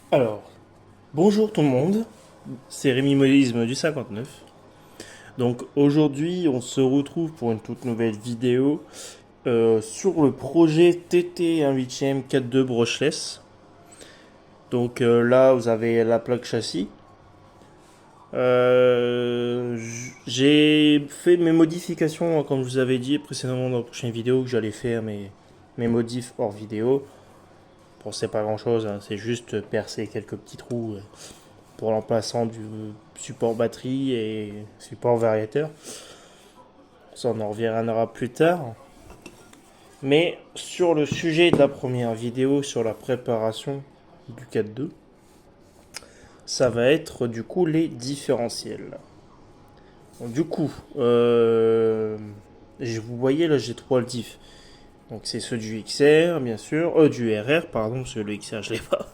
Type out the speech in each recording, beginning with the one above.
Alors, bonjour tout le monde, c'est Rémi Molisme du 59. Donc aujourd'hui, on se retrouve pour une toute nouvelle vidéo sur le projet TT 1/8 4.2 brushless. Donc là, vous avez la plaque châssis. J'ai fait mes modifications, comme je vous avais dit précédemment dans la prochaine vidéo, que j'allais faire mes modifs hors vidéo. Bon, c'est pas grand chose, hein, c'est juste percer quelques petits trous pour l'emplaçant du support batterie et support variateur. Ça, on en reviendra plus tard. Mais sur le sujet de la première vidéo, sur la préparation du 4.2, ça va être du coup les différentiels. Donc, du coup, vous voyez là, j'ai trois diffs. Donc c'est ceux du XR, bien sûr, du RR, pardon, parce que le XR je l'ai pas.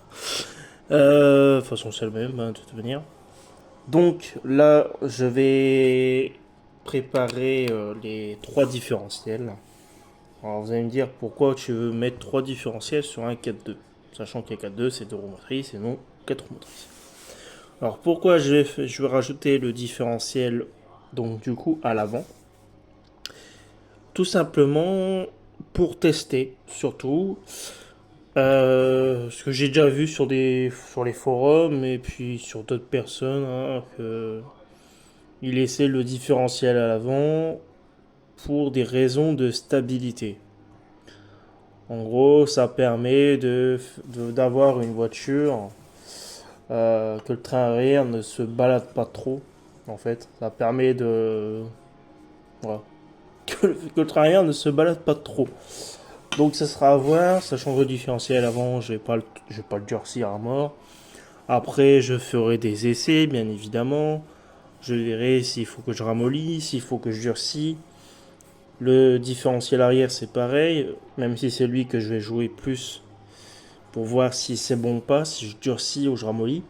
De toute façon, c'est le même, hein, de toute manière. Donc là, je vais préparer les trois différentiels. Alors vous allez me dire pourquoi tu veux mettre trois différentiels sur un 4.2, sachant qu'un 4.2 c'est deux roues motrices et non quatre roues motrices. Alors pourquoi je vais rajouter le différentiel donc du coup à l'avant. Tout simplement pour tester surtout ce que j'ai déjà vu sur les forums et puis sur d'autres personnes, hein, que il essaie le différentiel à l'avant pour des raisons de stabilité. En gros, ça permet d'avoir une voiture que le train arrière ne se balade pas trop. En fait, ça permet de voilà, que le train arrière ne se balade pas trop. Donc ça sera à voir, sachant que le différentiel avant, je vais pas le durcir à mort. Après, je ferai des essais, bien évidemment. Je verrai s'il faut que je ramollisse, s'il faut que je durcis. Le différentiel arrière, c'est pareil, même si c'est lui que je vais jouer plus pour voir si c'est bon ou pas, si je durcis ou je ramollis.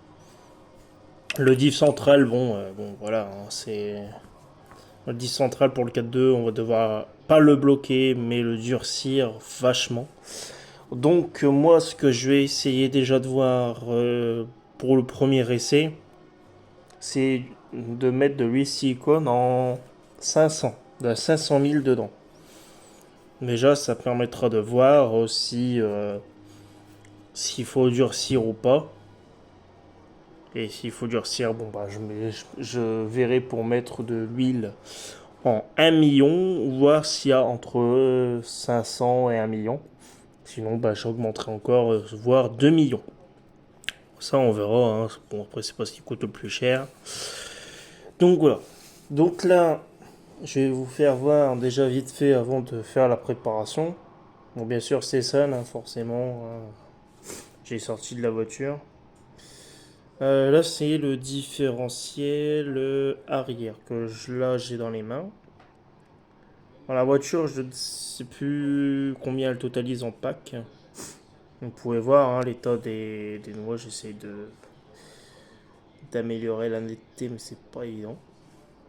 Le diff central, bon voilà, hein, c'est le diff central pour le 4.2, on va devoir pas le bloquer, mais le durcir vachement. Donc moi, ce que je vais essayer déjà de voir pour le premier essai, c'est de mettre de l'huile silicone en 500, de 500 000 dedans. Déjà, ça permettra de voir aussi s'il faut durcir ou pas. Et s'il faut durcir, bon bah je verrai pour mettre de l'huile en 1 million, voir s'il y a entre 500 et 1 million. Sinon, bah, j'augmenterai encore, voire 2 millions. Ça, on verra. Hein. Bon, après, c'est pas ce qui coûte le plus cher. Donc voilà. Donc là, je vais vous faire voir déjà vite fait avant de faire la préparation. Bon, bien sûr, c'est ça, hein, forcément. Hein. J'ai sorti de la voiture. Là, c'est le différentiel arrière que là j'ai dans les mains. Dans la voiture, je ne sais plus combien elle totalise en pack. Vous pouvez voir hein, l'état des noix. J'essaie d'améliorer la netteté, mais c'est pas évident.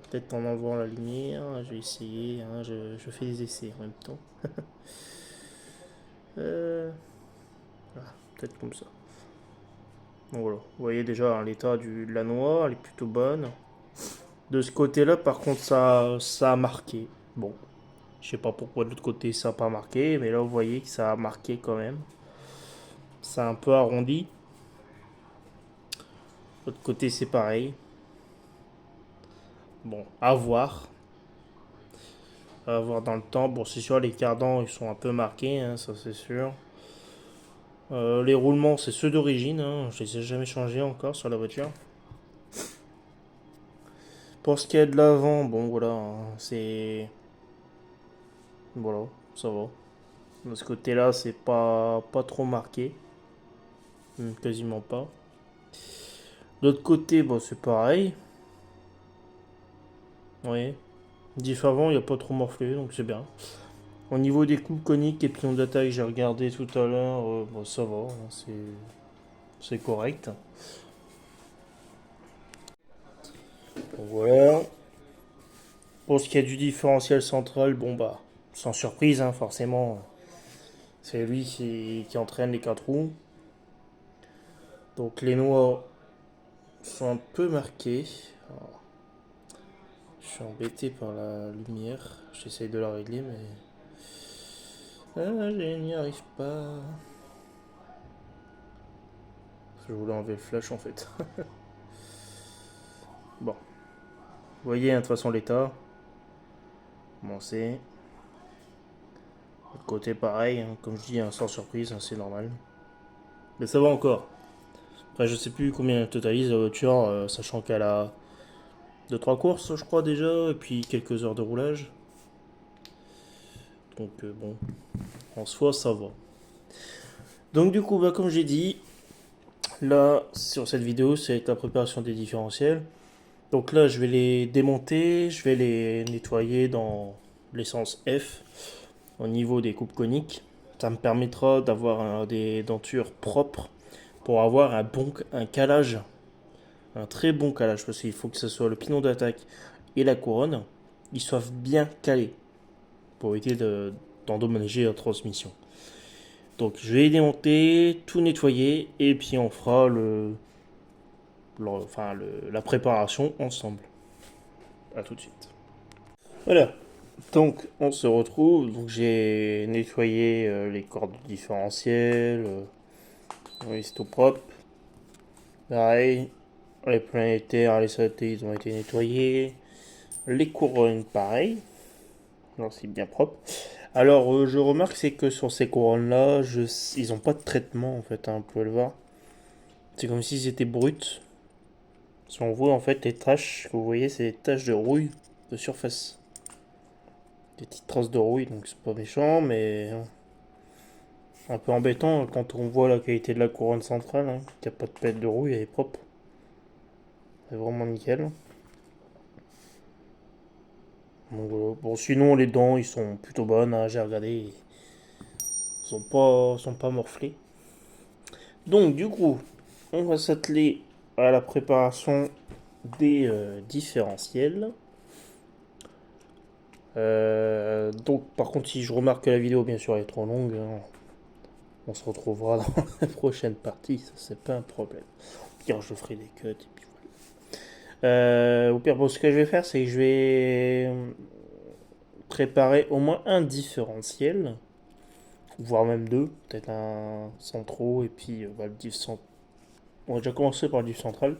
Peut-être en enlevant la lumière, je vais essayer. Hein, je fais des essais en même temps. Euh, peut-être comme ça. Donc voilà, vous voyez déjà hein, l'état de la noix, elle est plutôt bonne. De ce côté-là, par contre, ça a marqué. Bon, je sais pas pourquoi de l'autre côté ça n'a pas marqué, mais là vous voyez que ça a marqué quand même. Ça a un peu arrondi. De l'autre côté c'est pareil. Bon, à voir. À voir dans le temps. Bon, c'est sûr, les cardans ils sont un peu marqués, hein, ça c'est sûr. Les roulements c'est ceux d'origine, hein, je les ai jamais changés encore sur la voiture. Pour ce qui est de l'avant, bon voilà, hein, c'est. Voilà, ça va. De ce côté-là, c'est pas trop marqué. Quasiment pas. De l'autre côté, bon, c'est pareil. Oui. Diff avant, il n'y a pas trop morflé, donc c'est bien. Au niveau des coupes coniques et pions d'attaque, j'ai regardé tout à l'heure, bon, ça va, hein, c'est correct. Donc voilà. Pour ce qui est du différentiel central, bon bah, sans surprise, hein, forcément, c'est lui qui entraîne les quatre roues. Donc les noix sont un peu marquées. Alors, je suis embêté par la lumière. J'essaye de la régler, mais je n'y arrive pas. Je voulais enlever le flash en fait. Bon, vous voyez, hein, de toute façon l'état. Bon, c'est l'autre côté pareil, hein, comme je dis, hein, sans surprise, hein, c'est normal. Mais ça va encore. Après, je sais plus combien elle totalise la voiture, sachant qu'elle a deux trois courses, je crois déjà, et puis quelques heures de roulage. Donc bon, en soi, ça va. Donc du coup, bah, comme j'ai dit, là, sur cette vidéo, c'est la préparation des différentiels. Donc là, je vais les démonter, je vais les nettoyer dans l'essence F au niveau des coupes coniques. Ça me permettra d'avoir des dentures propres pour avoir un calage, un très bon calage, parce qu'il faut que ce soit le pignon d'attaque et la couronne, ils soient bien calés pour éviter d'endommager la transmission. Donc je vais démonter, tout nettoyer et puis on fera la préparation ensemble. A tout de suite. Voilà. Donc on se retrouve. Donc j'ai nettoyé les cordes différentielles. Oui, c'est tout propre. Pareil. Les planétaires, les satellites ils ont été nettoyés. Les couronnes, pareil. Alors c'est bien propre. Alors je remarque c'est que sur ces couronnes là, ils n'ont pas de traitement en fait, hein, vous pouvez le voir. C'est comme si c'était brut. Si on voit en fait les taches, que vous voyez, c'est des taches de rouille de surface. Des petites traces de rouille, donc c'est pas méchant, mais un peu embêtant quand on voit la qualité de la couronne centrale, hein, qu'il n'y a pas de pète de rouille, elle est propre. C'est vraiment nickel. Donc, voilà. Bon, sinon les dents, ils sont plutôt bonnes, hein, j'ai regardé, ils sont pas morflés. Donc du coup, on va s'atteler à la préparation des différentiels. Donc par contre, si je remarque que la vidéo bien sûr est trop longue, hein, on se retrouvera dans la prochaine partie, ça c'est pas un problème. Pire, je ferai des cuts et puis voilà. Au pire, bon, ce que je vais faire, c'est que je vais préparer au moins un différentiel, voire même deux, peut-être un centraux et puis le diff central. On va déjà commencer par le diff central.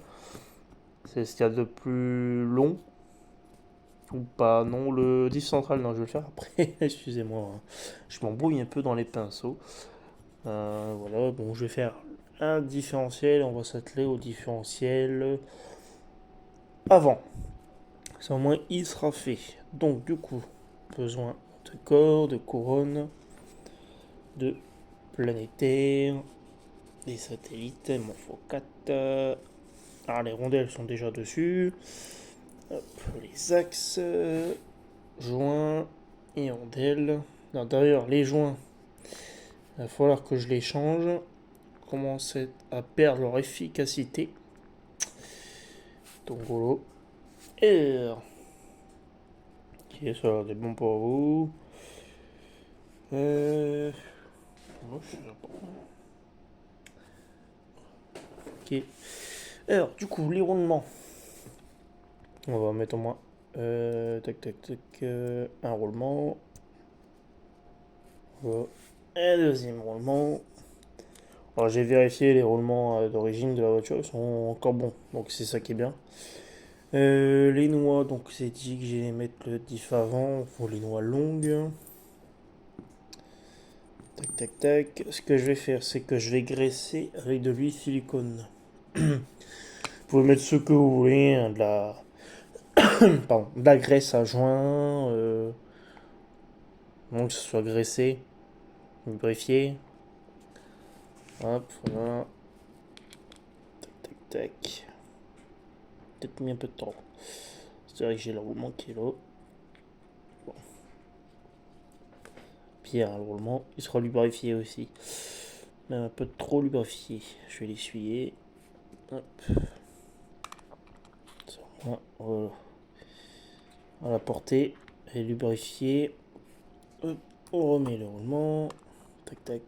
C'est ce qu'il y a de plus long. Ou pas, non, le diff central, non, je vais le faire après. Excusez-moi, hein. Je m'embrouille un peu dans les pinceaux. Voilà, bon, je vais faire un différentiel. On va s'atteler au différentiel avant. Ça, au moins, il sera fait. Donc, du coup, besoin de corps, de couronne, de planétaire, des satellites. Il m'en faut 4. Alors, les rondelles sont déjà dessus. Hop, les axes, joints et rondelles. D'ailleurs, les joints, il va falloir que je les change. Commence à perdre leur efficacité. Donc voilà. Et ok, ça a l'air d'être bon pour vous. Oh, je sais pas. Ok. Alors, du coup, les roulements. On va mettre au moins. Tac, tac, tac. Un roulement. Voilà. Un deuxième roulement. Alors, j'ai vérifié les roulements d'origine de la voiture, ils sont encore bons. Donc, c'est ça qui est bien. Les noix, donc c'est dit que j'allais mettre le diff avant pour les noix longues. Tac, tac, tac. Ce que je vais faire, c'est que je vais graisser avec de l'huile silicone. Vous pouvez mettre ce que vous voulez, hein, pardon, de la graisse à joint, donc que ce soit graissé, lubrifié. Hop, voilà. Tac, tac, tac. Peut-être mis un peu de temps. C'est vrai que j'ai le roulement qui est là. Bon. Puis le roulement, il sera lubrifié aussi. Mais un peu trop lubrifié. Je vais l'essuyer. Hop. Voilà. À la portée, elle est lubrifiée. Hop. On remet le roulement. Tac tac.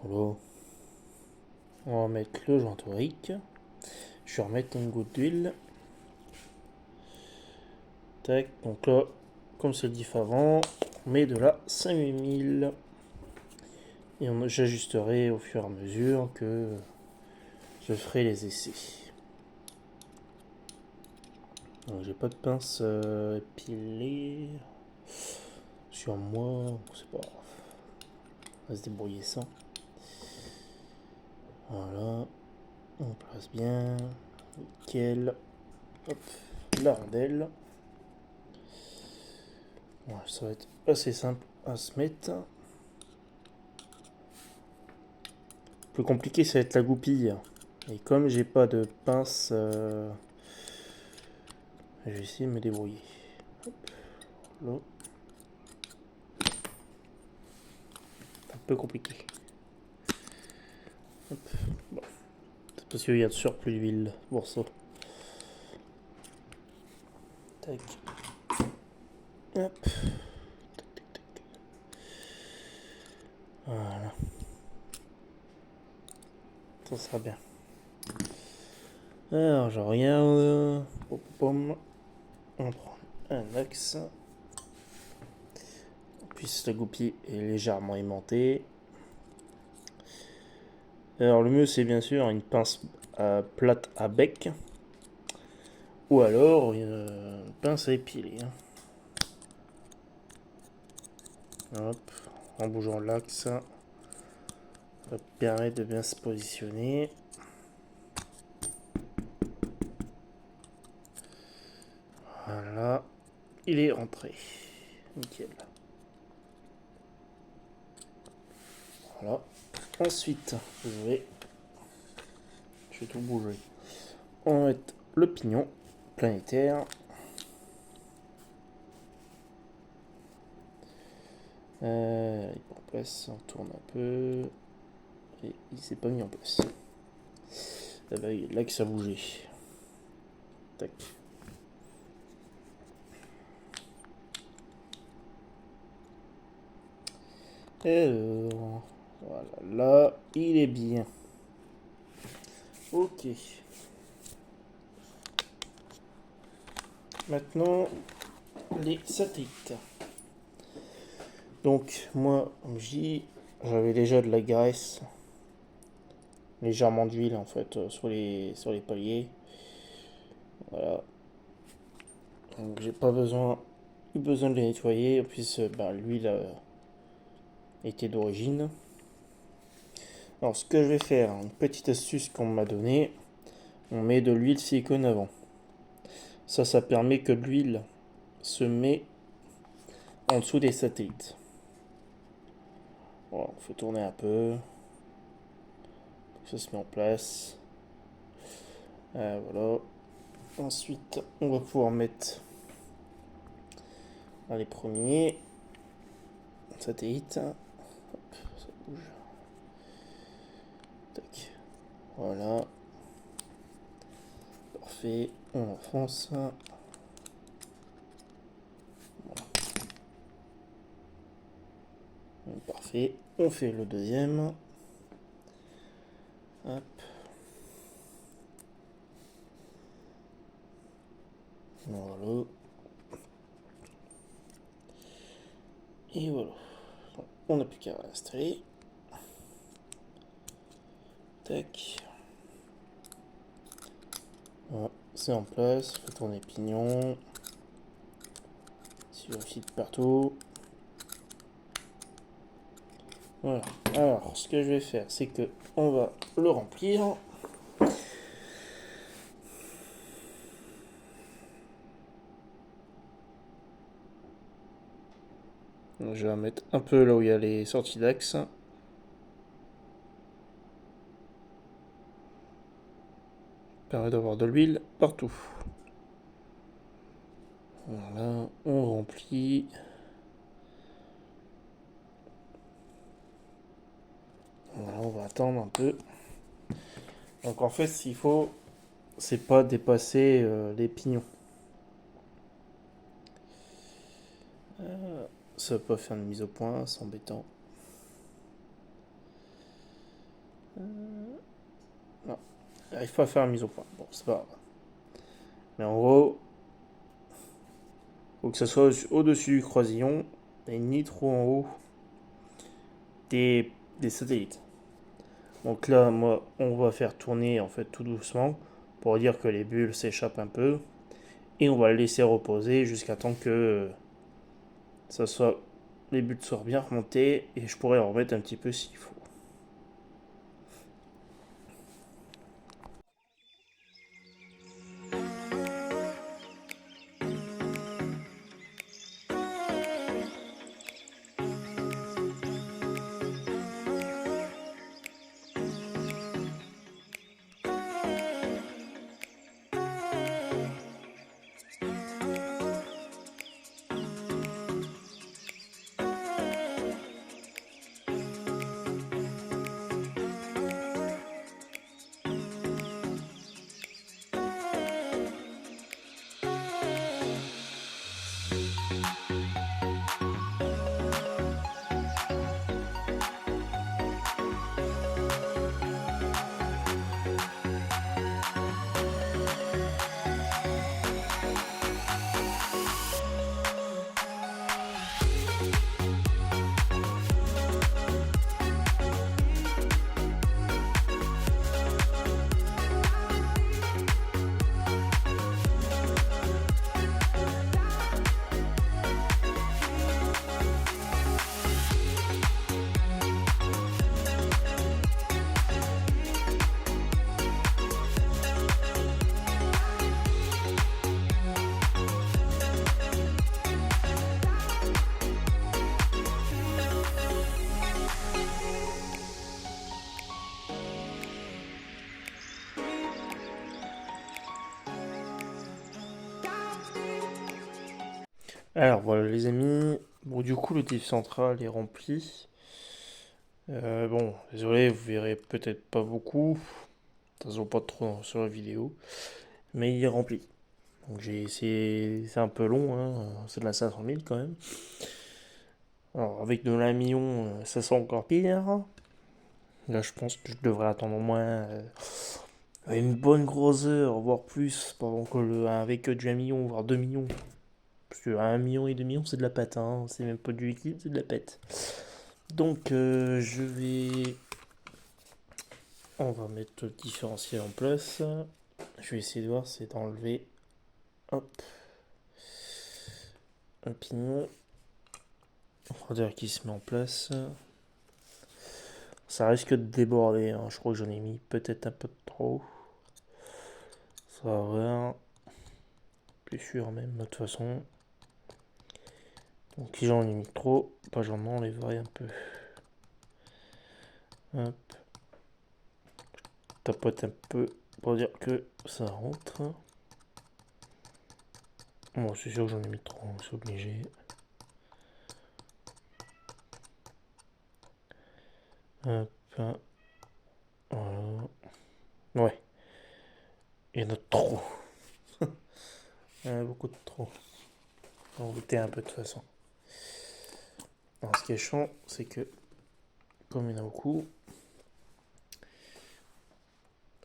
Voilà. On va mettre le joint torique. Je vais remettre une goutte d'huile. Tac, donc là, comme c'est le diff avant, on met de la 5000. Et j'ajusterai au fur et à mesure que je ferai les essais. Donc j'ai pas de pince épilée sur moi, c'est pas grave. On va se débrouiller sans. Voilà, on place bien, nickel. Hop, la rondelle. Voilà, ça va être assez simple à se mettre. Le plus compliqué, ça va être la goupille. Et comme j'ai pas de pince, je vais essayer de me débrouiller. Hop, là. C'est un peu compliqué. Hop, bon. C'est parce qu'il y a de surplus d'huile pour ça. Tac. Hop. Tac, tac, tac. Voilà. Ça sera bien. Alors, je regarde. On prend un axe. Puis la goupille est légèrement aimantée. Alors, le mieux, c'est bien sûr une pince plate à bec. Ou alors une pince à épiler. Hop, en bougeant l'axe, ça permet de bien se positionner. Voilà, il est rentré. Nickel. Voilà. Ensuite, je vais tout bouger. On va mettre le pignon planétaire. Il est pas en place, on tourne un peu. Et il s'est pas mis en place. Ah bah, là que ça a bougé. Tac. Alors, voilà, là, il est bien. Ok. Maintenant, les satellites. Donc, moi, j'avais déjà de la graisse, légèrement d'huile en fait, sur les paliers. Voilà. Donc, j'ai pas eu besoin de les nettoyer. En plus, l'huile était d'origine. Alors, ce que je vais faire, une petite astuce qu'on m'a donnée, on met de l'huile silicone avant. Ça permet que l'huile se met en dessous des satellites. Voilà, on fait tourner un peu. Ça se met en place. Voilà. Ensuite, on va pouvoir mettre les premiers satellites. Hop, ça bouge. Tac. Voilà. Parfait. On enfonce. Voilà. Parfait. On fait le deuxième. Hop. Voilà. Et voilà. On n'a plus qu'à installer. Tac. Voilà. C'est en place. Fait tourner pignon. Si aussi de partout. Voilà. Alors, ce que je vais faire, c'est que on va le remplir. Je vais mettre un peu là où il y a les sorties d'axe. Permet d'avoir de l'huile partout. Voilà, on remplit. Voilà, on va attendre un peu. Donc en fait, s'il faut, c'est pas dépasser les pignons. Ça va pas faire une mise au point, c'est embêtant. Non, j'arrive pas à faire la mise au point. Bon, c'est pas grave. Mais en gros, faut que ça soit au-dessus du croisillon et ni trop en haut des satellites. Donc là, moi, on va faire tourner en fait tout doucement pour dire que les bulles s'échappent un peu et on va le laisser reposer jusqu'à temps que ça soit les bulles soient bien remontées et je pourrais en remettre un petit peu s'il faut. Alors voilà les amis, bon du coup le diff central est rempli. Bon, désolé, vous verrez peut-être pas beaucoup, ça se voit pas trop sur la vidéo, mais il est rempli. Donc j'ai essayé, c'est un peu long, hein, c'est de la 500 000 quand même. Alors avec de la million, ça sent encore pire. Là je pense que je devrais attendre au moins une bonne grosse heure, voire plus, pendant que avec du 1 million, voire 2 millions. Parce que 1 million et 2 millions c'est de la pâte, hein, c'est même pas du liquide, c'est de la pâte. Donc je vais... On va mettre le différentiel en place. Je vais essayer de voir, c'est d'enlever hop, un pignon. On va dire qu'il se met en place. Ça risque de déborder, hein. Je crois que j'en ai mis peut-être un peu trop. Ça va voir. Plus sûr même, de toute façon. Donc si j'en ai mis trop, bah, j'en enlèverai un peu. Hop. Tapote un peu pour dire que ça rentre. Bon, c'est sûr que j'en ai mis trop, c'est obligé. Hop. Voilà. Ouais. Il y en a trop. Il y en a beaucoup de trop. On va goûter un peu de toute façon. Alors, ce qui est chiant, c'est que, comme il y en a beaucoup,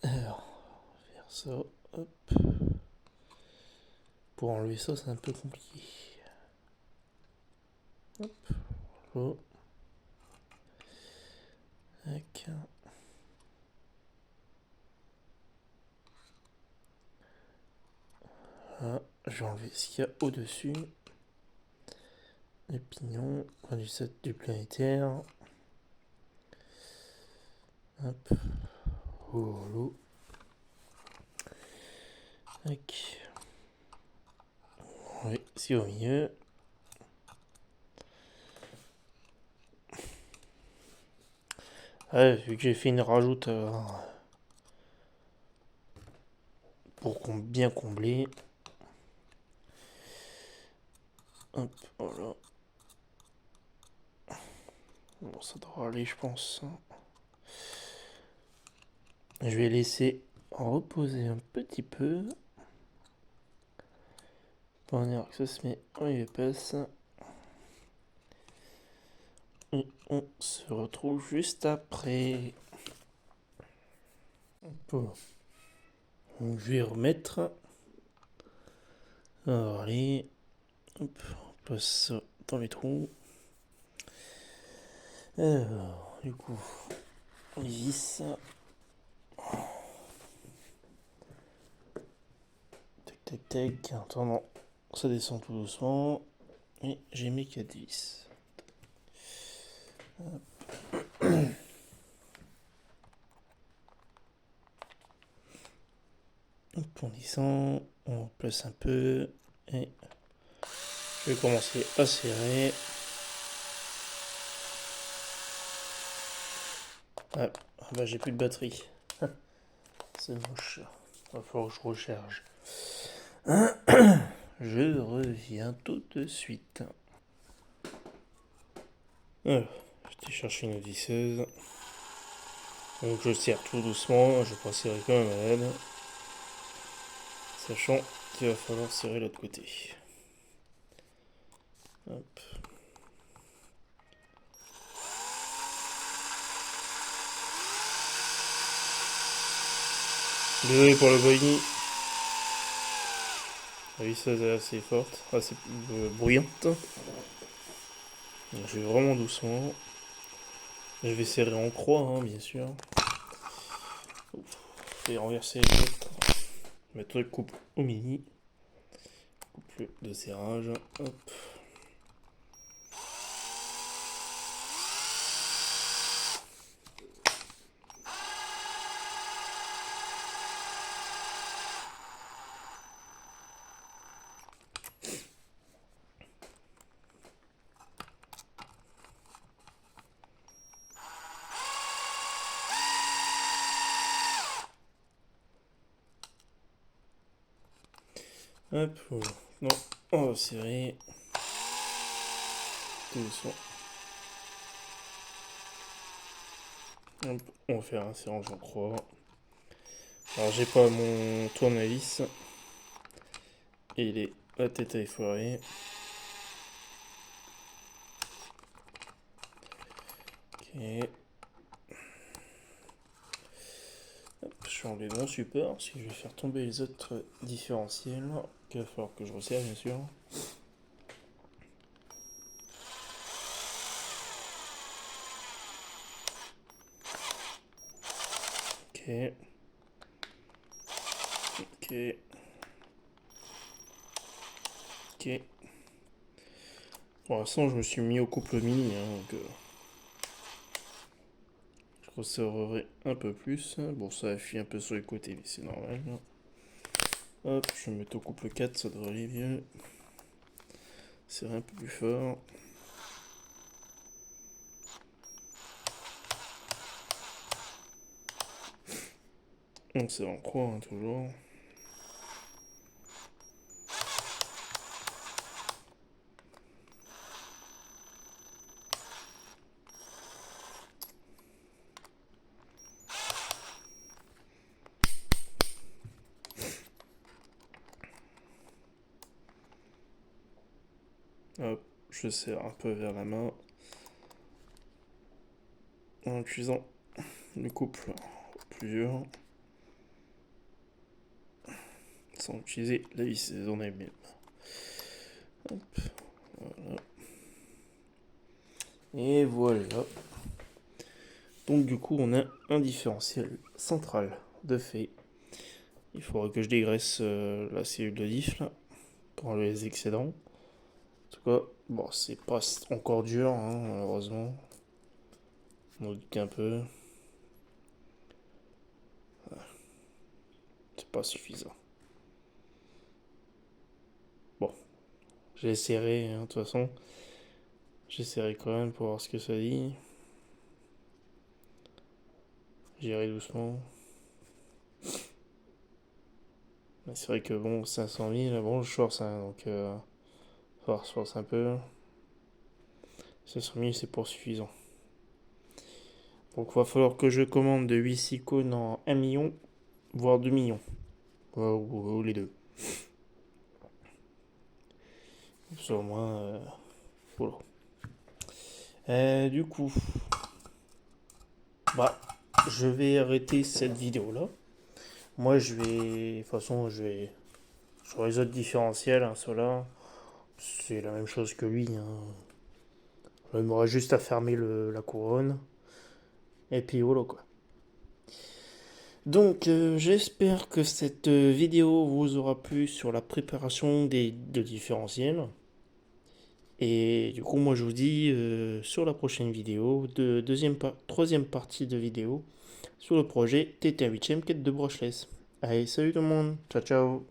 alors, faire ça, hop. Pour enlever ça, c'est un peu compliqué. Hop, là. Tac. Là, je vais enlever ce qu'il y a au-dessus. Les pignons, du set du planétaire. Hop. Oh, l'eau. Tac. Oui, c'est au milieu. Ouais, vu que j'ai fait une rajoute pour bien combler. Hop, voilà. Bon, ça devrait aller, je pense. Je vais laisser reposer un petit peu. Pour dire que ça se met en épaisse. Et on se retrouve juste après. Bon. Donc, je vais remettre. Alors, allez. Hop, on place ça dans les trous. Alors, du coup, on les vis. Tac, tac, tac. En attendant, ça descend tout doucement. Et j'ai mis 4 vis. Hop, on descend. On place un peu. Et je vais commencer à serrer. Ah, bah j'ai plus de batterie. C'est moche. Va falloir que je recharge. Je reviens tout de suite. Alors, je vais chercher une visseuse. Donc je serre tout doucement. Je vais pas serrer comme un malade. Sachant qu'il va falloir serrer l'autre côté. Hop. Désolé pour le bruit. La visseuse est assez forte, assez bruyante. Donc, je vais vraiment doucement. Je vais serrer en croix, hein, bien sûr. Je vais renverser les autres. Mettre coupe au mini. Couple de serrage. Hop. Hop. Non, on va serrer. Tout doucement. Hop. On va faire un serrage en croix. Alors j'ai pas mon tournevis. Et la tête est effoirée. Ok. Hop, je suis enlevé mon support parce que je vais faire tomber les autres différentiels. Il va falloir que je resserre bien sûr. Ok. Ok. Ok. Pour l'instant, je me suis mis au couple mini, hein, donc je resserrerai un peu plus. Bon, ça fuit un peu sur les côtés, mais c'est normal. Hop, je vais me mettre au couple 4, ça devrait aller mieux. Serrer un peu plus fort. On serre en croix, hein, toujours. Hop, je serre un peu vers la main. En utilisant le couple plusieurs. Sans utiliser la visseuse en elle-même. Hop, voilà. Et voilà. Donc du coup, on a un différentiel central de fait. Il faudra que je dégraisse la cellule de diff là, pour enlever les excédents. En tout cas, bon, c'est pas encore dur, hein, malheureusement. On en doute un peu. C'est pas suffisant. Bon, j'ai serré, hein, de toute façon. J'ai serré quand même pour voir ce que ça dit. J'irai doucement. Mais c'est vrai que bon, 500 000, bon, je force, hein, donc faut se force un peu. 500 000, c'est pas suffisant. Donc il va falloir que je commande de 8 icônes en 1 million, voire 2 millions. Ou les deux. Ça au moins. Voilà. Du coup, bah, je vais arrêter cette vidéo là. moi je vais, de toute façon, je vais sur les autres différentiels, hein, ceux-là, c'est la même chose que lui, hein. Il m'aura juste à fermer la couronne. Et puis voilà quoi. Donc j'espère que cette vidéo vous aura plu sur la préparation de différentiels. Et du coup moi je vous dis sur la prochaine vidéo, troisième partie de vidéo sur le projet TT8ème quête de brushless. Allez, salut tout le monde, ciao ciao.